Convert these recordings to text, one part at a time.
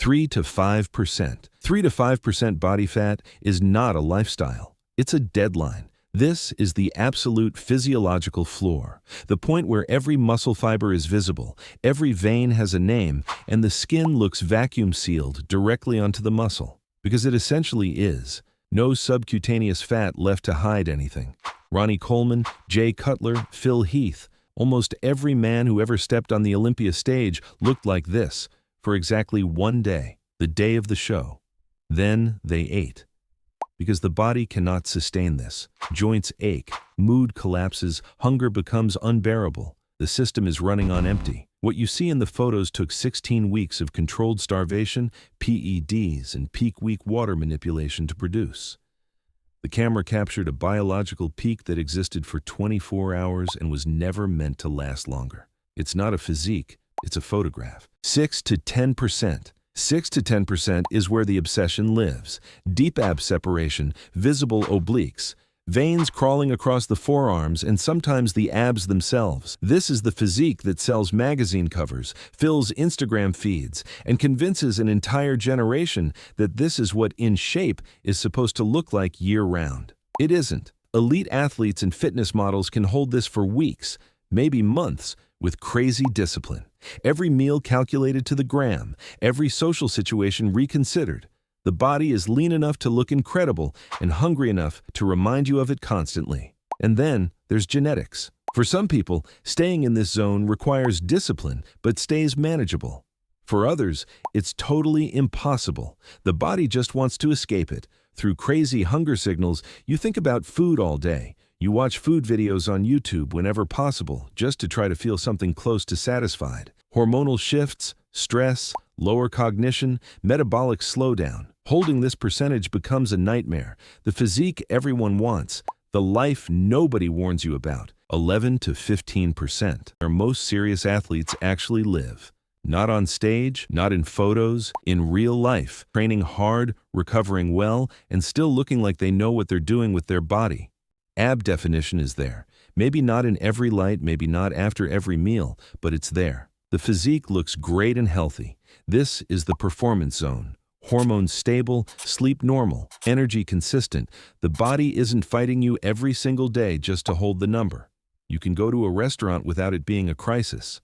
3 to 5%. 3 to 5% body fat is not a lifestyle. It's a deadline. This is the absolute physiological floor, the point where every muscle fiber is visible, every vein has a name, and the skin looks vacuum sealed directly onto the muscle. Because it essentially is. No subcutaneous fat left to hide anything. Ronnie Coleman, Jay Cutler, Phil Heath, almost every man who ever stepped on the Olympia stage looked like this for exactly one day, the day of the show. Then they ate. Because the body cannot sustain this. Joints ache, mood collapses, hunger becomes unbearable. The system is running on empty. What you see in the photos took 16 weeks of controlled starvation, PEDs, and peak weak water manipulation to produce. The camera captured a biological peak that existed for 24 hours and was never meant to last longer. It's not a physique, it's a photograph. 6 to 10%. 6 to 10% is where the obsession lives. Deep ab separation, visible obliques, veins crawling across the forearms, and sometimes the abs themselves. This is the physique that sells magazine covers, fills Instagram feeds, and convinces an entire generation that this is what in shape is supposed to look like year-round. It isn't. Elite athletes and fitness models can hold this for weeks, maybe months, with crazy discipline. Every meal calculated to the gram, every social situation reconsidered. The body is lean enough to look incredible and hungry enough to remind you of it constantly. And then there's genetics. For some people, staying in this zone requires discipline but stays manageable. For others, it's totally impossible. The body just wants to escape it. Through crazy hunger signals, you think about food all day. You watch food videos on YouTube whenever possible, just to try to feel something close to satisfied. Hormonal shifts, stress, lower cognition, metabolic slowdown. Holding this percentage becomes a nightmare. The physique everyone wants, the life nobody warns you about. 11 to 15% are most serious athletes actually live. Not on stage, not in photos, in real life. Training hard, recovering well, and still looking like they know what they're doing with their body. Ab definition is there. Maybe not in every light, maybe not after every meal, but it's there. The physique looks great and healthy. This is the performance zone. Hormones stable, sleep normal, energy consistent. The body isn't fighting you every single day just to hold the number. You can go to a restaurant without it being a crisis.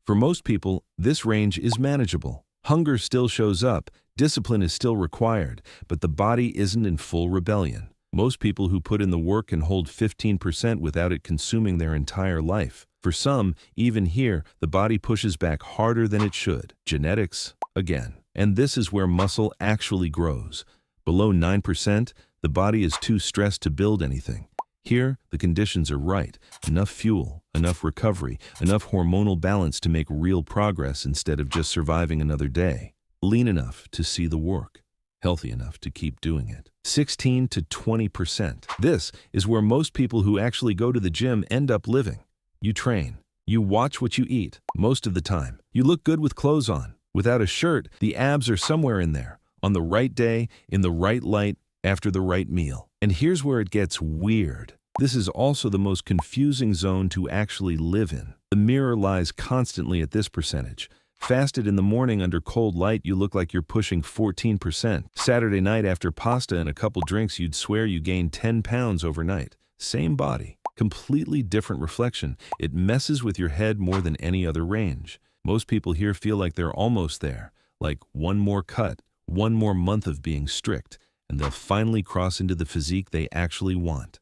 For most people, this range is manageable. Hunger still shows up, discipline is still required, but the body isn't in full rebellion. Most people who put in the work can hold 15% without it consuming their entire life. For some, even here, the body pushes back harder than it should. Genetics, again. And this is where muscle actually grows. Below 9%, the body is too stressed to build anything. Here, the conditions are right. Enough fuel, enough recovery, enough hormonal balance to make real progress instead of just surviving another day. Lean enough to see the work. Healthy enough to keep doing it. 16 to 20%. This is where most people who actually go to the gym end up living. You train. You watch what you eat, most of the time. You look good with clothes on. Without a shirt, the abs are somewhere in there. On the right day, in the right light, after the right meal. And here's where it gets weird. This is also the most confusing zone to actually live in. The mirror lies constantly at this percentage. Fasted in the morning under cold light, you look like you're pushing 14%. Saturday night after pasta and a couple drinks, you'd swear you gained 10 pounds overnight. Same body, completely different reflection. It messes with your head more than any other range. Most people here feel like they're almost there, like one more cut, one more month of being strict, and they'll finally cross into the physique they actually want.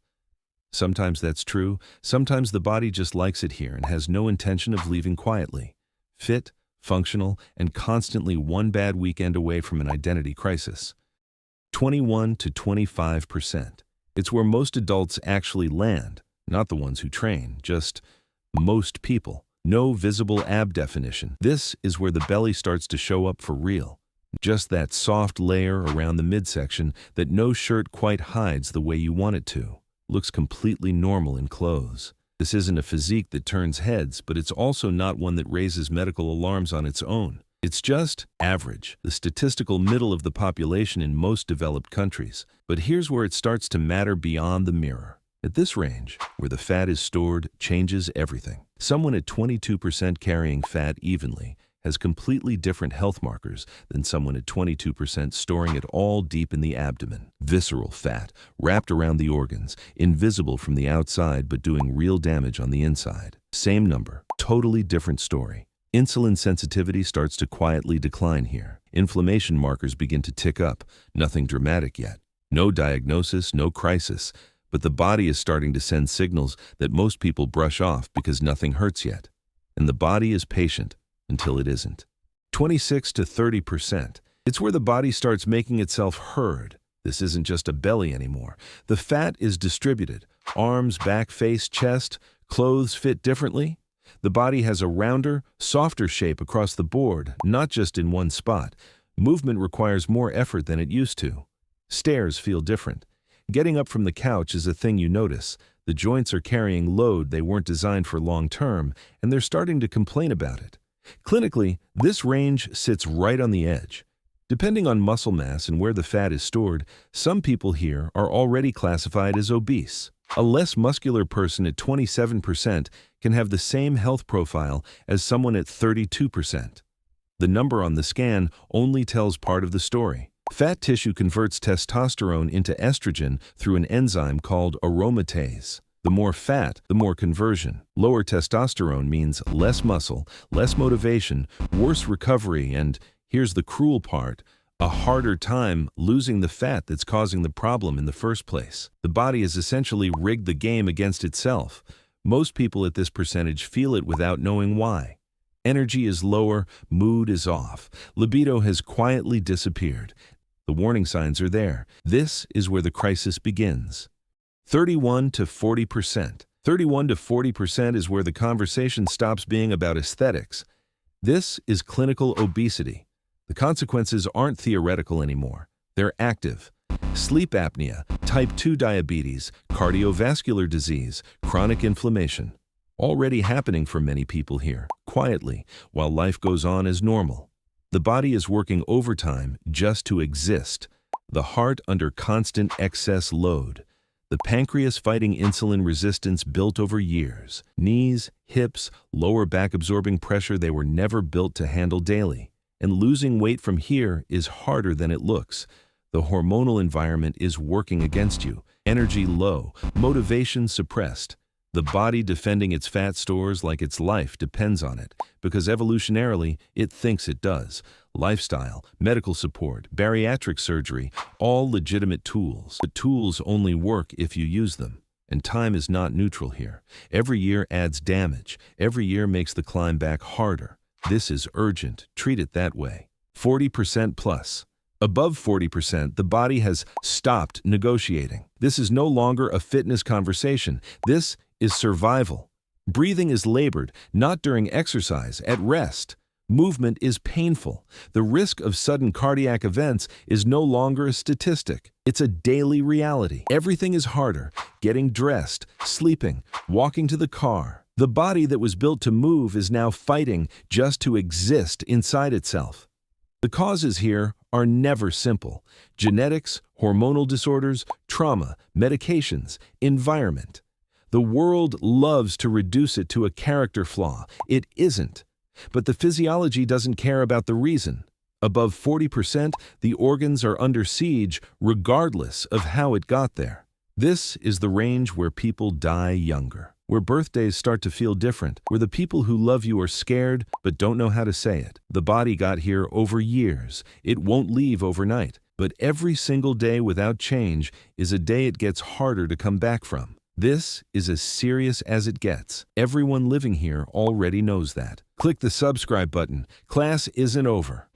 Sometimes that's true, sometimes the body just likes it here and has no intention of leaving quietly. Fit, functional, and constantly one bad weekend away from an identity crisis. 21 to 25%. It's where most adults actually land, not the ones who train, just most people. No visible ab definition. This is where the belly starts to show up for real. Just that soft layer around the midsection that no shirt quite hides the way you want it to. Looks completely normal in clothes. This isn't a physique that turns heads, but it's also not one that raises medical alarms on its own. It's just average, the statistical middle of the population in most developed countries. But here's where it starts to matter beyond the mirror. At this range, where the fat is stored, changes everything. Someone at 22% carrying fat evenly has completely different health markers than someone at 22% storing it all deep in the abdomen. Visceral fat, wrapped around the organs, invisible from the outside but doing real damage on the inside. Same number, totally different story. Insulin sensitivity starts to quietly decline here. Inflammation markers begin to tick up, nothing dramatic yet. No diagnosis, no crisis, but the body is starting to send signals that most people brush off because nothing hurts yet. And the body is patient until it isn't. 26 to 30%. It's where the body starts making itself heard. This isn't just a belly anymore. The fat is distributed. Arms, back, face, chest, clothes fit differently. The body has a rounder, softer shape across the board, not just in one spot. Movement requires more effort than it used to. Stairs feel different. Getting up from the couch is a thing you notice. The joints are carrying load they weren't designed for long term, and they're starting to complain about it. Clinically, this range sits right on the edge. Depending on muscle mass and where the fat is stored, some people here are already classified as obese. A less muscular person at 27% can have the same health profile as someone at 32%. The number on the scan only tells part of the story. Fat tissue converts testosterone into estrogen through an enzyme called aromatase. The more fat, the more conversion. Lower testosterone means less muscle, less motivation, worse recovery, and, here's the cruel part, a harder time losing the fat that's causing the problem in the first place. The body has essentially rigged the game against itself. Most people at this percentage feel it without knowing why. Energy is lower, mood is off, libido has quietly disappeared. The warning signs are there. This is where the crisis begins. 31 to 40%. 31 to 40% is where the conversation stops being about aesthetics. This is clinical obesity. The consequences aren't theoretical anymore. They're active. Sleep apnea, type 2 diabetes, cardiovascular disease, chronic inflammation. Already happening for many people here, quietly, while life goes on as normal. The body is working overtime just to exist. The heart under constant excess load. The pancreas fighting insulin resistance built over years. Knees, hips, lower back absorbing pressure they were never built to handle daily. And losing weight from here is harder than it looks. The hormonal environment is working against you. Energy low, motivation suppressed. The body defending its fat stores like its life depends on it, because evolutionarily, it thinks it does. Lifestyle, medical support, bariatric surgery, all legitimate tools. But tools only work if you use them. And time is not neutral here. Every year adds damage. Every year makes the climb back harder. This is urgent. Treat it that way. 40% plus. Above 40%, the body has stopped negotiating. This is no longer a fitness conversation. This is survival. Breathing is labored, not during exercise, at rest. Movement is painful. The risk of sudden cardiac events is no longer a statistic. It's a daily reality. Everything is harder. Getting dressed, sleeping, walking to the car. The body that was built to move is now fighting just to exist inside itself. The causes here are never simple. Genetics, hormonal disorders, trauma, medications, environment. The world loves to reduce it to a character flaw. It isn't. But the physiology doesn't care about the reason. Above 40%, the organs are under siege regardless of how it got there. This is the range where people die younger, where birthdays start to feel different, where the people who love you are scared but don't know how to say it. The body got here over years. It won't leave overnight. But every single day without change is a day it gets harder to come back from. This is as serious as it gets. Everyone living here already knows that. Click the subscribe button. Class isn't over.